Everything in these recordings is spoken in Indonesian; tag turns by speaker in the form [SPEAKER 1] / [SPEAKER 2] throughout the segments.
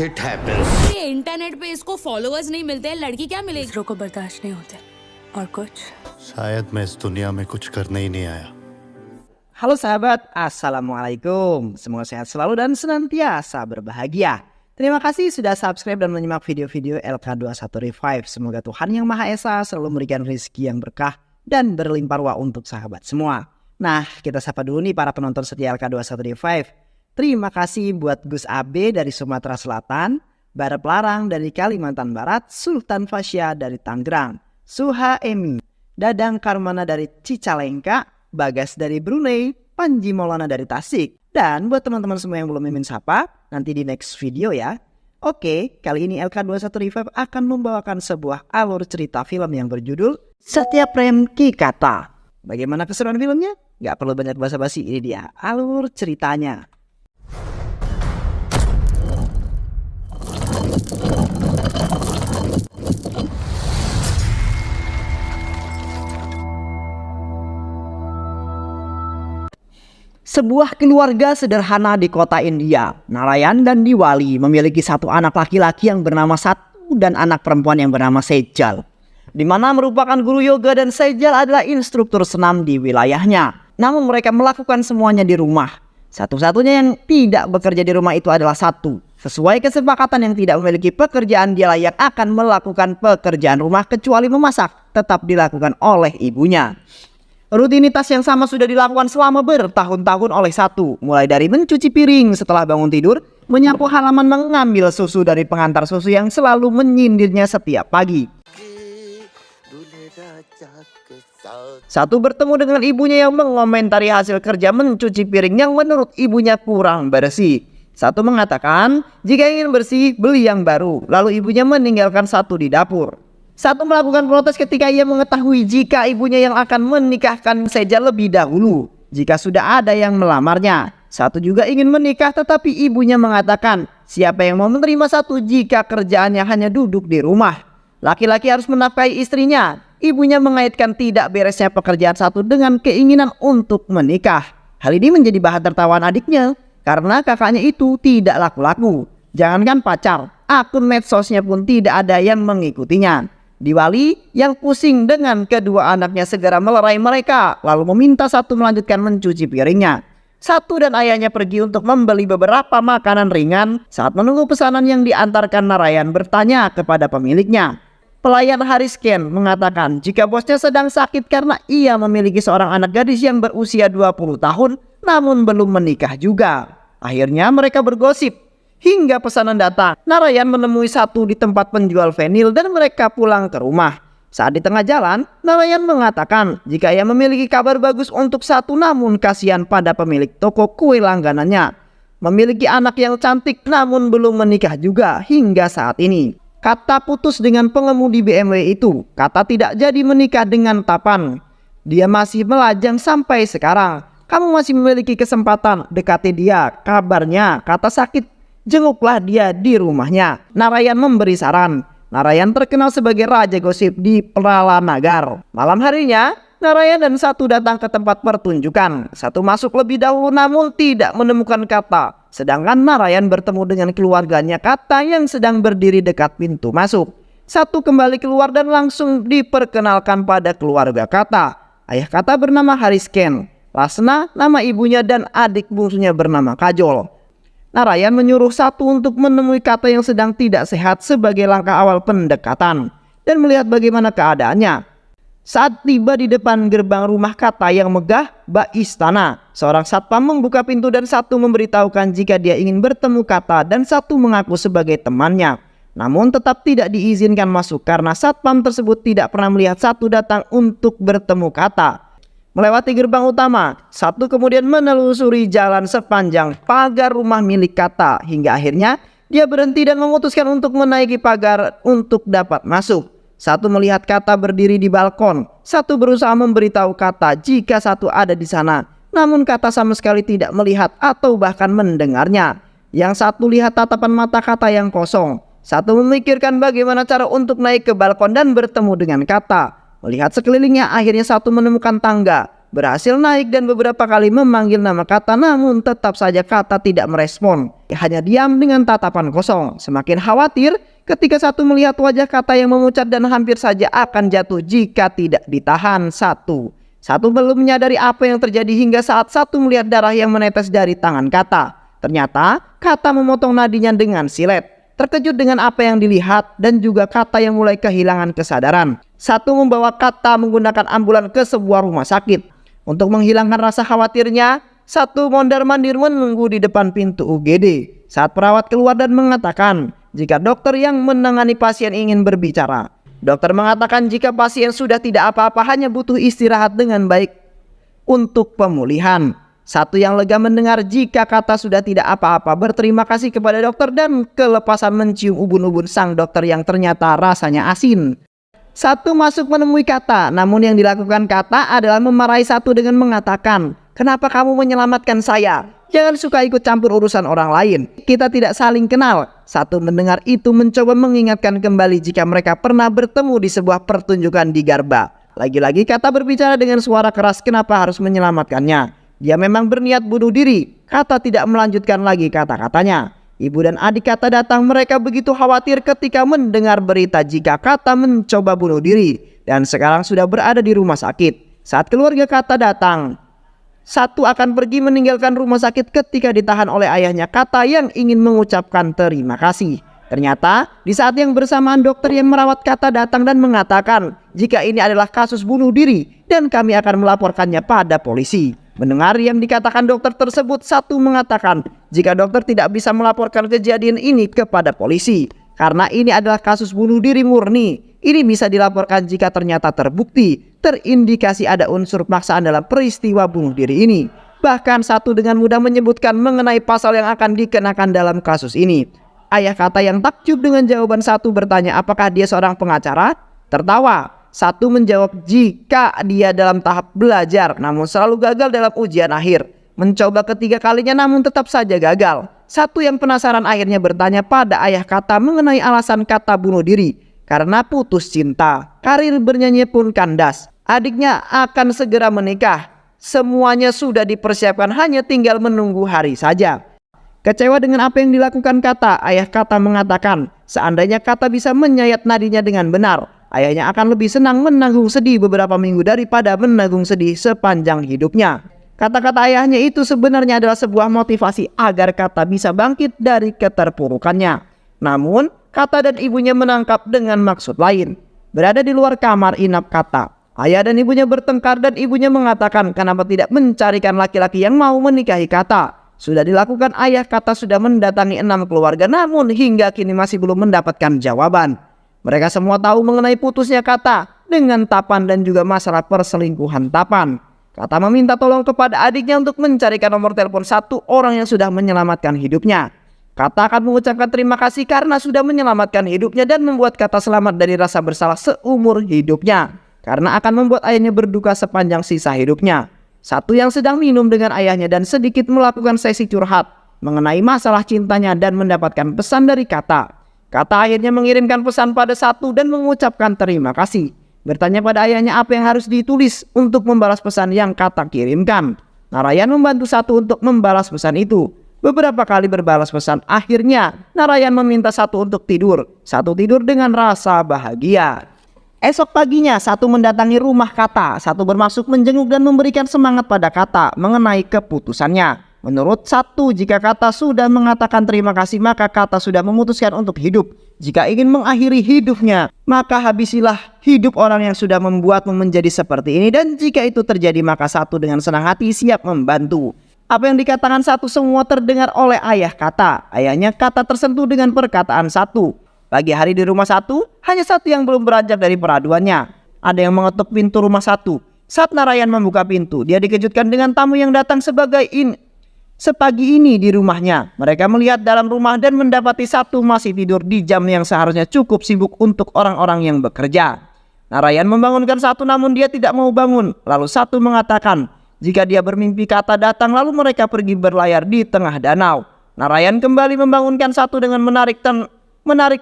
[SPEAKER 1] shit happens.
[SPEAKER 2] ये इंटरनेट पे इसको फॉलोअर्स नहीं मिलते, लड़की क्या मिलेगी?
[SPEAKER 3] दूसरों को बर्दाश्त नहीं होते और कुछ
[SPEAKER 1] शायद मैं इस दुनिया में कुछ करने ही नहीं आया.
[SPEAKER 4] Halo sahabat, Assalamualaikum. Semoga sehat selalu dan senantiasa berbahagia. Terima kasih sudah subscribe dan menyimak video-video LK21 Revive. Semoga Tuhan Yang Maha Esa selalu memberikan rezeki yang berkah dan berlimpah ruah untuk sahabat semua. Nah, kita sapa dulu nih para penonton setia LK21 Revive. Terima kasih buat Gus Abe dari Sumatera Selatan, Barep Larang dari Kalimantan Barat, Sultan Fasya dari Tangerang, Suha Emi, Dadang Karmana dari Cicalengka, Bagas dari Brunei, Panji Maulana dari Tasik. Dan buat teman-teman semua yang belum mimin sapa, nanti di next video ya. Oke, kali ini LK21 Revive akan membawakan sebuah alur cerita film yang berjudul Setiap Rem Kikata. Bagaimana keseruan filmnya? Gak perlu banyak basa-basi, ini dia alur ceritanya. Sebuah keluarga sederhana di kota India, Narayan dan Diwali, memiliki satu anak laki-laki yang bernama Satu dan anak perempuan yang bernama Sejal, di mana merupakan guru yoga dan Sejal adalah instruktur senam di wilayahnya. Namun mereka melakukan semuanya di rumah. Satu-satunya yang tidak bekerja di rumah itu adalah Satu. Sesuai kesepakatan yang tidak memiliki pekerjaan, dialah yang akan melakukan pekerjaan rumah kecuali memasak, tetap dilakukan oleh ibunya. Rutinitas yang sama sudah dilakukan selama bertahun-tahun oleh Satu, mulai dari mencuci piring setelah bangun tidur, menyapu halaman, mengambil susu dari pengantar susu yang selalu menyindirnya setiap pagi. Satu bertemu dengan ibunya yang mengomentari hasil kerja mencuci piring yang menurut ibunya kurang bersih. Satu mengatakan, jika ingin bersih, beli yang baru. Lalu ibunya meninggalkan Satu di dapur. Satu melakukan protes ketika ia mengetahui jika ibunya yang akan menikahkan Sejal lebih dahulu jika sudah ada yang melamarnya. Satu juga ingin menikah, tetapi ibunya mengatakan siapa yang mau menerima Satu jika kerjaannya hanya duduk di rumah. Laki-laki harus menafkahi istrinya. Ibunya mengaitkan tidak beresnya pekerjaan Satu dengan keinginan untuk menikah. Hal ini menjadi bahan tertawaan adiknya karena kakaknya itu tidak laku-laku. Jangankan pacar, akun medsosnya pun tidak ada yang mengikutinya. Diwali yang pusing dengan kedua anaknya segera melerai mereka, lalu meminta Satu melanjutkan mencuci piringnya. Satu dan ayahnya pergi untuk membeli beberapa makanan ringan. Saat menunggu pesanan yang diantarkan, Narayan bertanya kepada pemiliknya. Pelayan Haris Ken mengatakan jika bosnya sedang sakit karena ia memiliki seorang anak gadis yang berusia 20 tahun namun belum menikah juga. Akhirnya mereka bergosip. Hingga pesanan datang, Narayan menemui Satu di tempat penjual vinil dan mereka pulang ke rumah. Saat di tengah jalan, Narayan mengatakan jika ia memiliki kabar bagus untuk Satu namun kasihan pada pemilik toko kue langganannya. Memiliki anak yang cantik namun belum menikah juga hingga saat ini. Kata putus dengan pengemudi BMW itu, Kata tidak jadi menikah dengan Tapan. Dia masih melajang sampai sekarang. Kamu masih memiliki kesempatan, dekati dia. Kabarnya Kata sakit. Jenguklah dia di rumahnya. Narayan memberi saran. Narayan terkenal sebagai raja gosip di Pralanagar. Malam harinya, Narayan dan Satu datang ke tempat pertunjukan. Satu masuk lebih dahulu namun tidak menemukan Kata. Sedangkan Narayan bertemu dengan keluarganya Kata yang sedang berdiri dekat pintu masuk. Satu kembali keluar dan langsung diperkenalkan pada keluarga Kata. Ayah Kata bernama Haris Ken, Lasna nama ibunya, dan adik bungsunya bernama Kajol. Narayan menyuruh Satu untuk menemui Kata yang sedang tidak sehat sebagai langkah awal pendekatan dan melihat bagaimana keadaannya. Saat tiba di depan gerbang rumah Kata yang megah bak istana, seorang satpam membuka pintu dan Satu memberitahukan jika dia ingin bertemu Kata dan Satu mengaku sebagai temannya. Namun tetap tidak diizinkan masuk karena satpam tersebut tidak pernah melihat Satu datang untuk bertemu Kata. Melewati gerbang utama, Satu kemudian menelusuri jalan sepanjang pagar rumah milik Kata hingga akhirnya dia berhenti dan memutuskan untuk menaiki pagar untuk dapat masuk. Satu melihat Kata berdiri di balkon. Satu berusaha memberitahu Kata jika Satu ada di sana, namun Kata sama sekali tidak melihat atau bahkan mendengarnya. Yang Satu lihat tatapan mata Kata yang kosong. Satu memikirkan bagaimana cara untuk naik ke balkon dan bertemu dengan Kata. Melihat sekelilingnya, akhirnya Satu menemukan tangga. berhasil naik dan beberapa kali memanggil nama Kata, namun tetap saja Kata tidak merespon. Hanya diam dengan tatapan kosong. Semakin khawatir ketika Satu melihat wajah Kata yang memucat dan hampir saja akan jatuh jika tidak ditahan. Satu belum menyadari apa yang terjadi hingga saat Satu melihat darah yang menetes dari tangan Kata. Ternyata Kata memotong nadinya dengan silet. Terkejut dengan apa yang dilihat dan juga Kata yang mulai kehilangan kesadaran, Satu membawa Kata menggunakan ambulan ke sebuah rumah sakit. Untuk menghilangkan rasa khawatirnya, Satu mondar-mandir menunggu di depan pintu UGD saat perawat keluar dan mengatakan jika dokter yang menangani pasien ingin berbicara. Dokter mengatakan jika pasien sudah tidak apa-apa, hanya butuh istirahat dengan baik untuk pemulihan. Satu yang lega mendengar jika Kata sudah tidak apa-apa, berterima kasih kepada dokter dan kelepasan mencium ubun-ubun sang dokter yang ternyata rasanya asin. Satu masuk menemui Kata, namun yang dilakukan Kata adalah memarahi Satu dengan mengatakan, "Kenapa kamu menyelamatkan saya? Jangan suka ikut campur urusan orang lain. Kita tidak saling kenal." Satu mendengar itu mencoba mengingatkan kembali jika mereka pernah bertemu di sebuah pertunjukan di Garba. Lagi-lagi Kata berbicara dengan suara keras kenapa harus menyelamatkannya. Dia memang berniat bunuh diri. Kata tidak melanjutkan lagi kata-katanya. Ibu dan adik Kata datang, mereka begitu khawatir ketika mendengar berita jika Kata mencoba bunuh diri dan sekarang sudah berada di rumah sakit. Saat keluarga Kata datang, Satu akan pergi meninggalkan rumah sakit ketika ditahan oleh ayahnya Kata yang ingin mengucapkan terima kasih. Ternyata di saat yang bersamaan dokter yang merawat Kata datang dan mengatakan jika ini adalah kasus bunuh diri dan kami akan melaporkannya pada polisi. Mendengar yang dikatakan dokter tersebut, Satu mengatakan jika dokter tidak bisa melaporkan kejadian ini kepada polisi karena ini adalah kasus bunuh diri murni. Ini bisa dilaporkan jika ternyata terbukti terindikasi ada unsur paksaan dalam peristiwa bunuh diri ini. Bahkan Satu dengan mudah menyebutkan mengenai pasal yang akan dikenakan dalam kasus ini. Ayah Kata yang takjub dengan jawaban Satu bertanya apakah dia seorang pengacara. Tertawa. Satu menjawab jika dia dalam tahap belajar namun selalu gagal dalam ujian akhir. Mencoba ketiga kalinya namun tetap saja gagal. Satu yang penasaran akhirnya bertanya pada ayah Kata mengenai alasan Kata bunuh diri. Karena putus cinta. Karir bernyanyi pun kandas. Adiknya akan segera menikah. Semuanya sudah dipersiapkan, hanya tinggal menunggu hari saja. Kecewa dengan apa yang dilakukan Kata, ayah Kata mengatakan seandainya Kata bisa menyayat nadinya dengan benar, ayahnya akan lebih senang menanggung sedih beberapa minggu daripada menanggung sedih sepanjang hidupnya. Kata-kata ayahnya itu sebenarnya adalah sebuah motivasi agar Kata bisa bangkit dari keterpurukannya. Namun Kata dan ibunya menangkap dengan maksud lain. Berada di luar kamar inap Kata, ayah dan ibunya bertengkar dan ibunya mengatakan kenapa tidak mencarikan laki-laki yang mau menikahi Kata. Sudah dilakukan, ayah Kata sudah mendatangi 6 keluarga namun hingga kini masih belum mendapatkan jawaban. Mereka semua tahu mengenai putusnya Kata dengan Tapan dan juga masalah perselingkuhan Tapan. Kata meminta tolong kepada adiknya untuk mencarikan nomor telepon satu orang yang sudah menyelamatkan hidupnya. Kata akan mengucapkan terima kasih karena sudah menyelamatkan hidupnya dan membuat Kata selamat dari rasa bersalah seumur hidupnya. Karena akan membuat ayahnya berduka sepanjang sisa hidupnya. Satu yang sedang minum dengan ayahnya dan sedikit melakukan sesi curhat mengenai masalah cintanya dan mendapatkan pesan dari Kata. Kata akhirnya mengirimkan pesan pada Satu dan mengucapkan terima kasih. Bertanya pada ayahnya apa yang harus ditulis untuk membalas pesan yang Kata kirimkan. Narayan membantu Satu untuk membalas pesan itu. Beberapa kali berbalas pesan, akhirnya Narayan meminta Satu untuk tidur. Satu tidur dengan rasa bahagia. Esok paginya Satu mendatangi rumah Kata. Satu bermaksud menjenguk dan memberikan semangat pada Kata mengenai keputusannya. Menurut Satu, jika Kata sudah mengatakan terima kasih maka Kata sudah memutuskan untuk hidup. Jika ingin mengakhiri hidupnya maka habisilah hidup orang yang sudah membuatmu menjadi seperti ini. Dan jika itu terjadi maka Satu dengan senang hati siap membantu. Apa yang dikatakan Satu semua terdengar oleh ayah Kata. Ayahnya Kata tersentuh dengan perkataan Satu. Pagi hari di rumah Satu, hanya Satu yang belum beranjak dari peraduannya. Ada yang mengetuk pintu rumah Satu. Saat Narayan membuka pintu, dia dikejutkan dengan tamu yang datang sepagi ini di rumahnya. Mereka melihat dalam rumah dan mendapati Satu masih tidur di jam yang seharusnya cukup sibuk untuk orang-orang yang bekerja. Narayan membangunkan Satu namun dia tidak mau bangun. Lalu Satu mengatakan jika dia bermimpi Kata datang lalu mereka pergi berlayar di tengah danau. Narayan kembali membangunkan Satu dengan menarik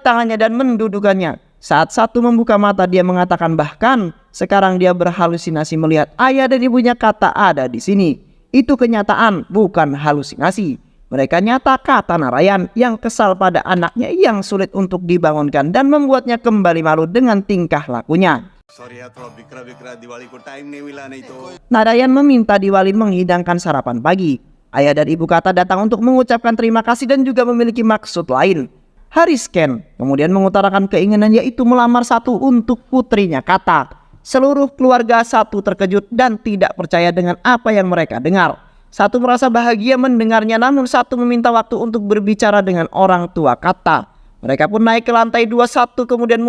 [SPEAKER 4] tangannya dan mendudukannya. Saat Satu membuka mata, dia mengatakan bahkan sekarang dia berhalusinasi melihat ayah dan ibunya Kata ada di sini. Itu kenyataan, bukan halusinasi. Mereka nyata, kata Narayan yang kesal pada anaknya yang sulit untuk dibangunkan dan membuatnya kembali malu dengan tingkah lakunya. Narayan meminta Diwali menghidangkan sarapan pagi. Ayah dan ibu Kata datang untuk mengucapkan terima kasih dan juga memiliki maksud lain. Haris Ken kemudian mengutarakan keinginan yaitu melamar Satu untuk putrinya Kata. Seluruh keluarga Satu terkejut dan tidak percaya dengan apa yang mereka dengar. Satu merasa bahagia mendengarnya, namun Satu meminta waktu untuk berbicara dengan orang tua Kata. Mereka pun naik ke lantai 21 kemudian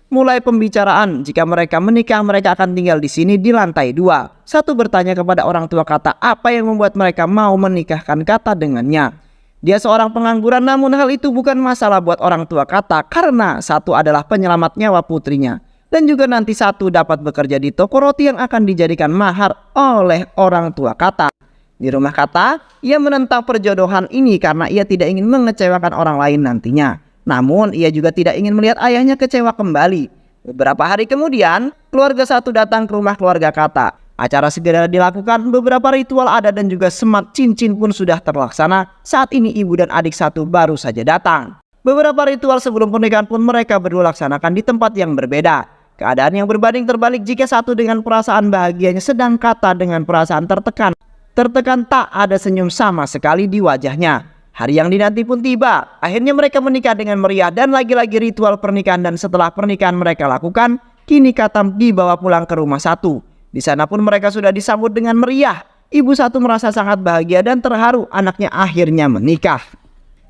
[SPEAKER 4] mulai pembicaraan. Jika mereka menikah, mereka akan tinggal di sini di lantai 2. Satu bertanya kepada orang tua Kata apa yang membuat mereka mau menikahkan Kata dengannya. Dia seorang pengangguran, namun hal itu bukan masalah buat orang tua Kata karena Satu adalah penyelamat nyawa putrinya. Dan juga nanti Satu dapat bekerja di toko roti yang akan dijadikan mahar oleh orang tua Kata. Di rumah Kata, ia menentang perjodohan ini karena ia tidak ingin mengecewakan orang lain nantinya. Namun ia juga tidak ingin melihat ayahnya kecewa kembali. Beberapa hari kemudian, keluarga Satu datang ke rumah keluarga Kata. Acara segera dilakukan, beberapa ritual adat dan juga semat cincin pun sudah terlaksana. Saat ini ibu dan adik Satu baru saja datang. Beberapa ritual sebelum pernikahan pun mereka berdua laksanakan di tempat yang berbeda. Keadaan yang berbanding terbalik jika Satu dengan perasaan bahagianya sedang Kata dengan perasaan tertekan. Tertekan, tak ada senyum sama sekali di wajahnya. Hari yang dinanti pun tiba. Akhirnya mereka menikah dengan meriah dan lagi-lagi ritual pernikahan, dan setelah pernikahan mereka lakukan, kini Kata dibawa pulang ke rumah Satu. Di sana pun mereka sudah disambut dengan meriah. Ibu Satu merasa sangat bahagia dan terharu anaknya akhirnya menikah.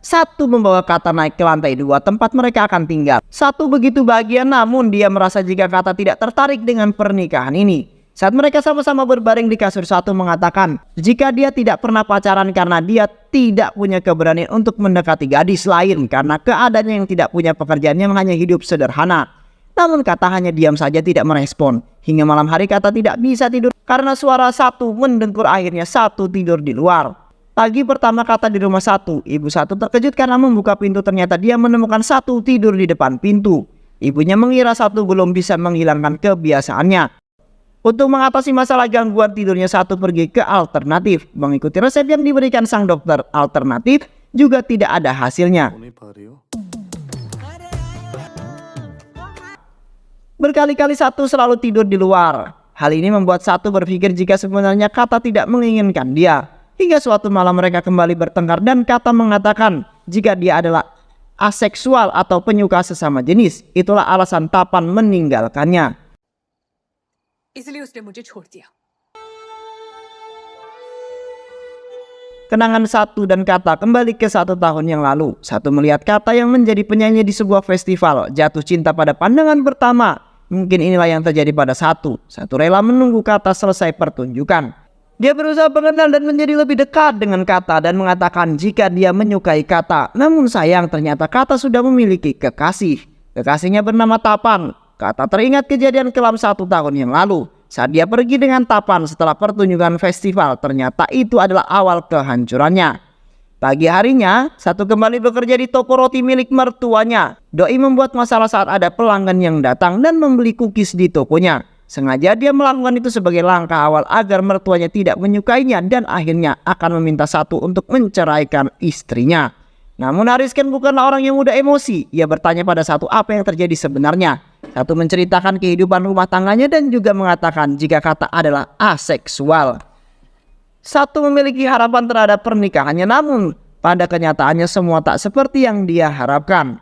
[SPEAKER 4] Satu membawa Kata naik ke lantai 2 tempat mereka akan tinggal. Satu begitu bahagia, namun dia merasa jika Kata tidak tertarik dengan pernikahan ini. Saat mereka sama-sama berbaring di kasur, Satu mengatakan jika dia tidak pernah pacaran karena dia tidak punya keberanian untuk mendekati gadis lain karena keadaannya yang tidak punya pekerjaan yang hanya hidup sederhana. Namun Kata hanya diam saja, tidak merespon. Hingga malam hari Kata tidak bisa tidur karena suara Satu mendengkur. Akhirnya Satu tidur di luar. Pagi pertama Kata di rumah Satu, ibu Satu terkejut karena membuka pintu, ternyata dia menemukan Satu tidur di depan pintu. Ibunya mengira Satu belum bisa menghilangkan kebiasaannya. Untuk mengatasi masalah gangguan tidurnya, Satu pergi ke alternatif. Mengikuti resep yang diberikan sang dokter alternatif juga tidak ada hasilnya. Berkali-kali Satu selalu tidur di luar. Hal ini membuat Satu berpikir jika sebenarnya Kata tidak menginginkan dia. Hingga suatu malam mereka kembali bertengkar dan Kata mengatakan jika dia adalah aseksual atau penyuka sesama jenis. Itulah alasan Tapan meninggalkannya.
[SPEAKER 3] इसलिए उसने मुझे छोड़ दिया।
[SPEAKER 4] Kenangan Satu dan Kata kembali ke 1 tahun yang lalu. Satu melihat Kata yang menjadi penyanyi di sebuah festival, jatuh cinta pada pandangan pertama. Mungkin inilah yang terjadi pada Satu. Satu rela menunggu Kata selesai pertunjukan. Dia berusaha mengenal dan menjadi lebih dekat dengan Kata dan mengatakan jika dia menyukai Kata. Namun sayang, ternyata Kata sudah memiliki kekasih. Kekasihnya bernama Tapan. Kata teringat kejadian kelam 1 tahun yang lalu. Saat dia pergi dengan Tapan setelah pertunjukan festival, ternyata itu adalah awal kehancurannya. Pagi harinya, Satu kembali bekerja di toko roti milik mertuanya. Doi membuat masalah saat ada pelanggan yang datang dan membeli cookies di tokonya. Sengaja dia melakukan itu sebagai langkah awal agar mertuanya tidak menyukainya dan akhirnya akan meminta Satu untuk menceraikan istrinya. Namun Haris Ken bukanlah orang yang mudah emosi. Ia bertanya pada Satu apa yang terjadi sebenarnya. Satu menceritakan kehidupan rumah tangganya dan juga mengatakan jika Kata adalah aseksual. Satu memiliki harapan terhadap pernikahannya, namun pada kenyataannya semua tak seperti yang dia harapkan.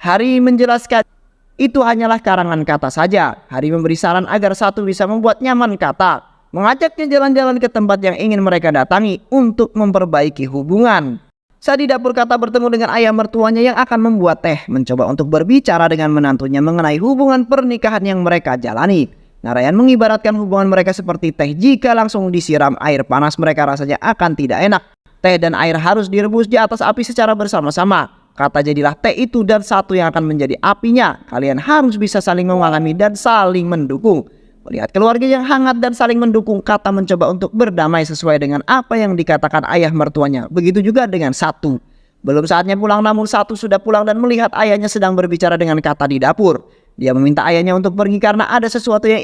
[SPEAKER 4] Hari menjelaskan itu hanyalah karangan Kata saja. Hari memberi saran agar Satu bisa membuat nyaman Kata, mengajaknya jalan-jalan ke tempat yang ingin mereka datangi untuk memperbaiki hubungan. Saat di dapur, Kata bertemu dengan ayah mertuanya yang akan membuat teh, mencoba untuk berbicara dengan menantunya mengenai hubungan pernikahan yang mereka jalani. Narayan mengibaratkan hubungan mereka seperti teh, jika langsung disiram air panas mereka rasanya akan tidak enak. Teh dan air harus direbus di atas api secara bersama-sama. Kata jadilah teh itu dan Satu yang akan menjadi apinya. Kalian harus bisa saling memahami dan saling mendukung. Melihat keluarga yang hangat dan saling mendukung, Kata mencoba untuk berdamai sesuai dengan apa yang dikatakan ayah mertuanya. Begitu juga dengan Satu. Belum saatnya pulang, namun Satu sudah pulang dan melihat ayahnya sedang berbicara dengan Kata di dapur. Dia meminta ayahnya untuk pergi karena ada sesuatu yang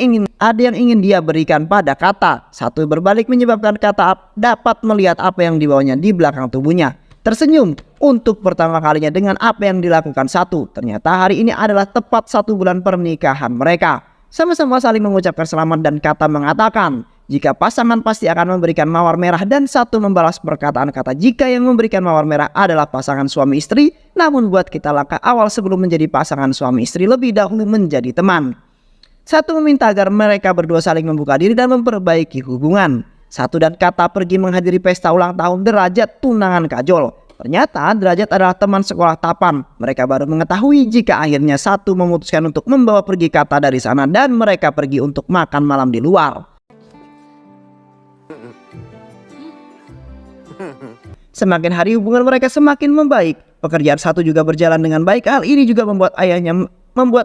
[SPEAKER 4] ingin dia berikan pada Kata. Satu berbalik menyebabkan Kata dapat melihat apa yang dibawanya di belakang tubuhnya. Tersenyum untuk pertama kalinya dengan apa yang dilakukan Satu. Ternyata hari ini adalah tepat 1 bulan pernikahan mereka. Sama-sama saling mengucapkan selamat dan Kata mengatakan jika pasangan pasti akan memberikan mawar merah, dan Satu membalas perkataan Kata jika yang memberikan mawar merah adalah pasangan suami istri. Namun buat kita langkah awal sebelum menjadi pasangan suami istri lebih dahulu menjadi teman. Satu meminta agar mereka berdua saling membuka diri dan memperbaiki hubungan. Satu dan Kata pergi menghadiri pesta ulang tahun Derajat tunangan Kajol. Ternyata Derajat adalah teman sekolah Tapan. Mereka baru mengetahui jika akhirnya Satu memutuskan untuk membawa pergi Kata dari sana dan mereka pergi untuk makan malam di luar. Semakin hari hubungan mereka semakin membaik. Pekerjaan Satu juga berjalan dengan baik. Hal ini juga membuat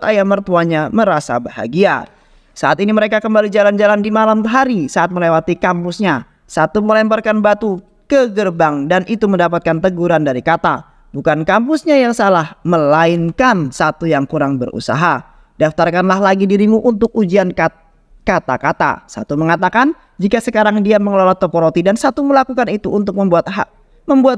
[SPEAKER 4] ayah mertuanya merasa bahagia. Saat ini mereka kembali jalan-jalan di malam hari. Saat melewati kampusnya, Satu melemparkan batu ke gerbang dan itu mendapatkan teguran dari Kata. Bukan kampusnya yang salah, melainkan Satu yang kurang berusaha. Daftarkanlah lagi dirimu untuk ujian kata-kata. Satu mengatakan jika sekarang dia mengelola toko roti dan Satu melakukan itu untuk membuat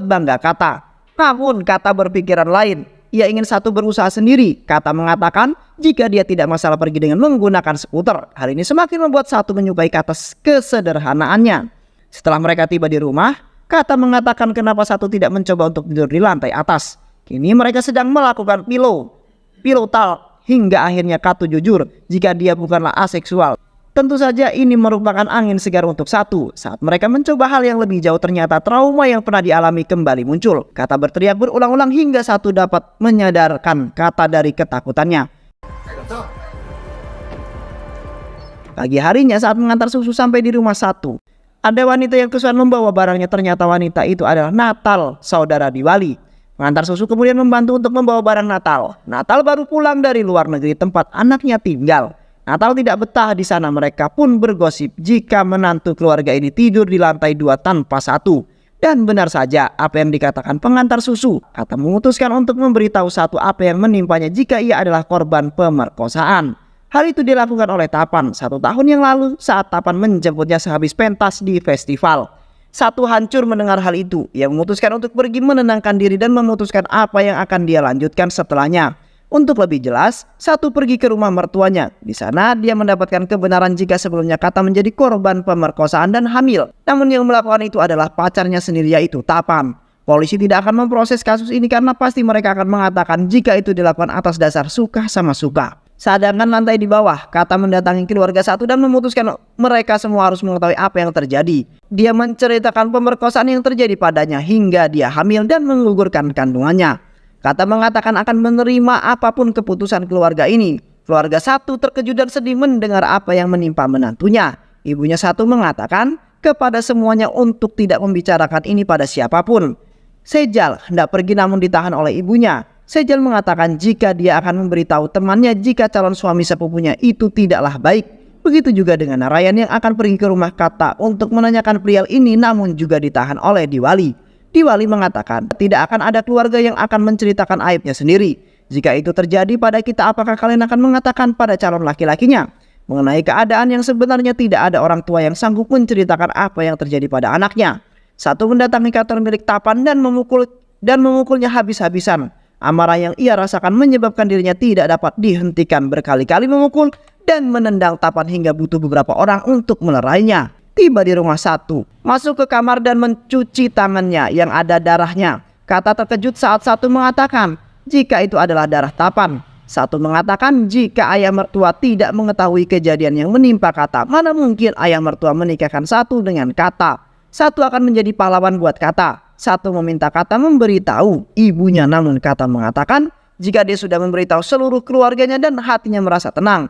[SPEAKER 4] bangga Kata. Namun Kata berpikiran lain. Ia ingin Satu berusaha sendiri. Kata mengatakan jika dia tidak masalah pergi dengan menggunakan skuter. Hal ini semakin membuat Satu menyukai Kata kesederhanaannya. Setelah mereka tiba di rumah, Kata mengatakan kenapa Satu tidak mencoba untuk tidur di lantai atas. Kini mereka sedang melakukan pillow talk hingga akhirnya Kata jujur jika dia bukanlah aseksual. Tentu saja ini merupakan angin segar untuk Satu. Saat mereka mencoba hal yang lebih jauh, ternyata trauma yang pernah dialami kembali muncul. Kata berteriak berulang-ulang hingga Satu dapat menyadarkan Kata dari ketakutannya. Pagi harinya saat mengantar susu sampai di rumah Satu, ada wanita yang kesulitan membawa barangnya. Ternyata wanita itu adalah Natal, saudara Diwali. Pengantar susu kemudian membantu untuk membawa barang Natal. Natal baru pulang dari luar negeri tempat anaknya tinggal. Natal tidak betah di sana. Mereka pun bergosip jika menantu keluarga ini tidur di lantai 2 tanpa Satu. Dan benar saja apa yang dikatakan pengantar susu. Kata memutuskan untuk memberitahu Satu apa yang menimpanya jika ia adalah korban pemerkosaan. Hal itu dilakukan oleh Tapan 1 tahun yang lalu saat Tapan menjemputnya sehabis pentas di festival. Satu hancur mendengar hal itu. Ia memutuskan untuk pergi menenangkan diri dan memutuskan apa yang akan dia lanjutkan setelahnya. Untuk lebih jelas, Satu pergi ke rumah mertuanya. Di sana dia mendapatkan kebenaran jika sebelumnya Kata menjadi korban pemerkosaan dan hamil. Namun yang melakukan itu adalah pacarnya sendiri, yaitu Tapan. Polisi tidak akan memproses kasus ini karena pasti mereka akan mengatakan jika itu dilakukan atas dasar suka sama suka. Sedangkan lantai di bawah, Kata mendatangi keluarga Satu dan memutuskan mereka semua harus mengetahui apa yang terjadi. Dia menceritakan pemerkosaan yang terjadi padanya hingga dia hamil dan menggugurkan kandungannya. Kata mengatakan akan menerima apapun keputusan keluarga ini. Keluarga Satu terkejut dan sedih mendengar apa yang menimpa menantunya. Ibunya Satu mengatakan kepada semuanya untuk tidak membicarakan ini pada siapapun. Sejal hendak pergi namun ditahan oleh ibunya. Sejal mengatakan jika dia akan memberitahu temannya jika calon suami sepupunya itu tidaklah baik. Begitu juga dengan Narayan yang akan pergi ke rumah Kata untuk menanyakan perihal ini, namun juga ditahan oleh Diwali. Diwali mengatakan tidak akan ada keluarga yang akan menceritakan aibnya sendiri. Jika itu terjadi pada kita, apakah kalian akan mengatakan pada calon laki-lakinya? Mengenai keadaan yang sebenarnya tidak ada orang tua yang sanggup menceritakan apa yang terjadi pada anaknya. Satu mendatangi kantor milik Tapan dan memukulnya habis-habisan. Amarah yang ia rasakan menyebabkan dirinya tidak dapat dihentikan, berkali-kali memukul dan menendang Tapan hingga butuh beberapa orang untuk melerainya. Tiba di rumah Satu, masuk ke kamar dan mencuci tangannya yang ada darahnya. Kata terkejut saat Satu mengatakan jika itu adalah darah Tapan. Satu mengatakan jika ayah mertua tidak mengetahui kejadian yang menimpa Kata, mana mungkin ayah mertua menikahkan Satu dengan Kata. Satu akan menjadi pahlawan buat Kata. Satu meminta Kata memberitahu ibunya, namun Kata mengatakan jika dia sudah memberitahu seluruh keluarganya dan hatinya merasa tenang.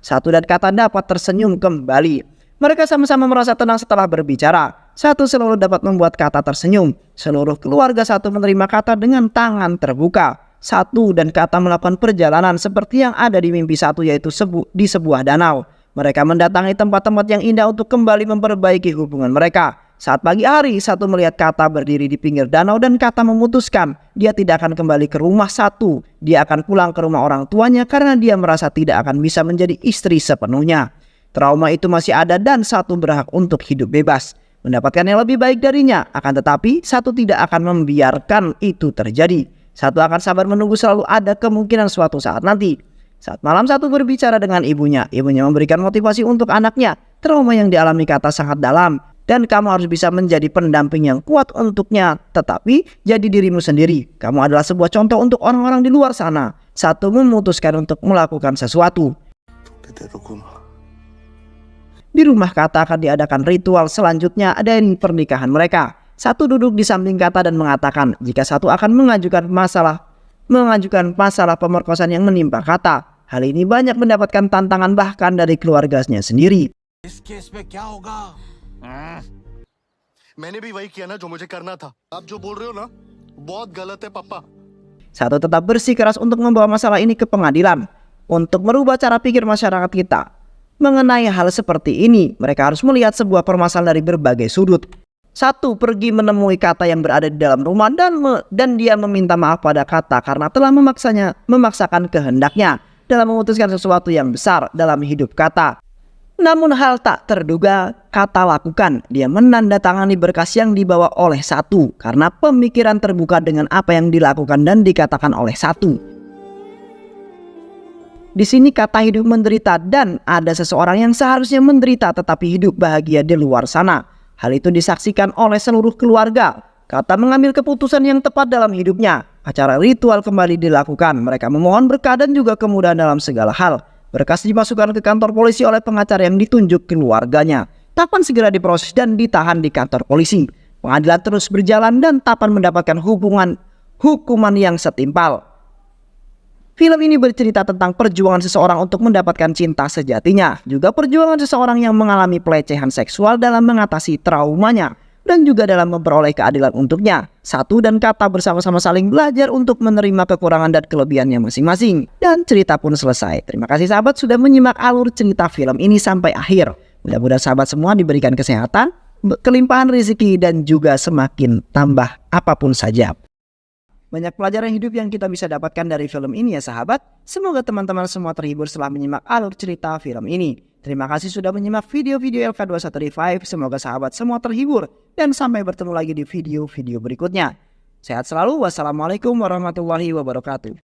[SPEAKER 4] Satu dan Kata dapat tersenyum kembali. Mereka sama-sama merasa tenang setelah berbicara. Satu selalu dapat membuat Kata tersenyum. Seluruh keluarga Satu menerima Kata dengan tangan terbuka. Satu dan Kata melakukan perjalanan seperti yang ada di mimpi Satu, yaitu di sebuah danau. Mereka mendatangi tempat-tempat yang indah untuk kembali memperbaiki hubungan mereka. Saat pagi hari, Satu melihat Kata berdiri di pinggir danau dan Kata memutuskan dia tidak akan kembali ke rumah Satu. Dia akan pulang ke rumah orang tuanya karena dia merasa tidak akan bisa menjadi istri sepenuhnya. Trauma itu masih ada dan Satu berhak untuk hidup bebas, mendapatkan yang lebih baik darinya. Akan tetapi Satu tidak akan membiarkan itu terjadi. Satu akan sabar menunggu, selalu ada kemungkinan suatu saat nanti. Saat malam Satu berbicara dengan ibunya. Ibunya memberikan motivasi untuk anaknya. Trauma yang dialami Kata sangat dalam dan kamu harus bisa menjadi pendamping yang kuat untuknya. Tetapi jadi dirimu sendiri. Kamu adalah sebuah contoh untuk orang-orang di luar sana. Satu memutuskan untuk melakukan sesuatu. Di rumah Kata akan diadakan ritual selanjutnya dari pernikahan mereka. Satu duduk di samping Kata dan mengatakan jika Satu akan mengajukan masalah pemerkosaan yang menimpa Kata. Hal ini banyak mendapatkan tantangan bahkan dari keluarganya sendiri.
[SPEAKER 1] मैंने भी वही किया ना जो मुझे करना था। आप जो बोल रहे हो ना बहुत गलत है पापा।
[SPEAKER 4] Satu tetap bersikeras untuk membawa masalah ini ke pengadilan untuk merubah cara pikir masyarakat kita. Mengenai hal seperti ini, mereka harus melihat sebuah permasalahan dari berbagai sudut. Satu pergi menemui Kata yang berada di dalam rumah dan dia meminta maaf pada Kata karena telah memaksakan kehendaknya dalam memutuskan sesuatu yang besar dalam hidup Kata. Namun hal tak terduga Kata lakukan. Dia menandatangani berkas yang dibawa oleh Satu karena pemikiran terbuka dengan apa yang dilakukan dan dikatakan oleh Satu. Di sini Kata hidup menderita dan ada seseorang yang seharusnya menderita tetapi hidup bahagia di luar sana. Hal itu disaksikan oleh seluruh keluarga. Kata mengambil keputusan yang tepat dalam hidupnya. Acara ritual kembali dilakukan. Mereka memohon berkah dan juga kemudahan dalam segala hal. Berkas dimasukkan ke kantor polisi oleh pengacara yang ditunjuk keluarganya. Tapan segera diproses dan ditahan di kantor polisi. Pengadilan terus berjalan dan Tapan mendapatkan hukuman yang setimpal. Film ini bercerita tentang perjuangan seseorang untuk mendapatkan cinta sejatinya. Juga perjuangan seseorang yang mengalami pelecehan seksual dalam mengatasi traumanya. Dan juga dalam memperoleh keadilan untuknya. Satu dan Kata bersama-sama saling belajar untuk menerima kekurangan dan kelebihannya masing-masing. Dan cerita pun selesai. Terima kasih sahabat sudah menyimak alur cerita film ini sampai akhir. Mudah-mudahan sahabat semua diberikan kesehatan, kelimpahan rezeki, dan juga semakin tambah apapun saja. Banyak pelajaran hidup yang kita bisa dapatkan dari film ini ya sahabat. Semoga teman-teman semua terhibur setelah menyimak alur cerita film ini. Terima kasih sudah menyimak video-video LK21 Revive. Semoga sahabat semua terhibur. Dan sampai bertemu lagi di video-video berikutnya. Sehat selalu. Wassalamualaikum warahmatullahi wabarakatuh.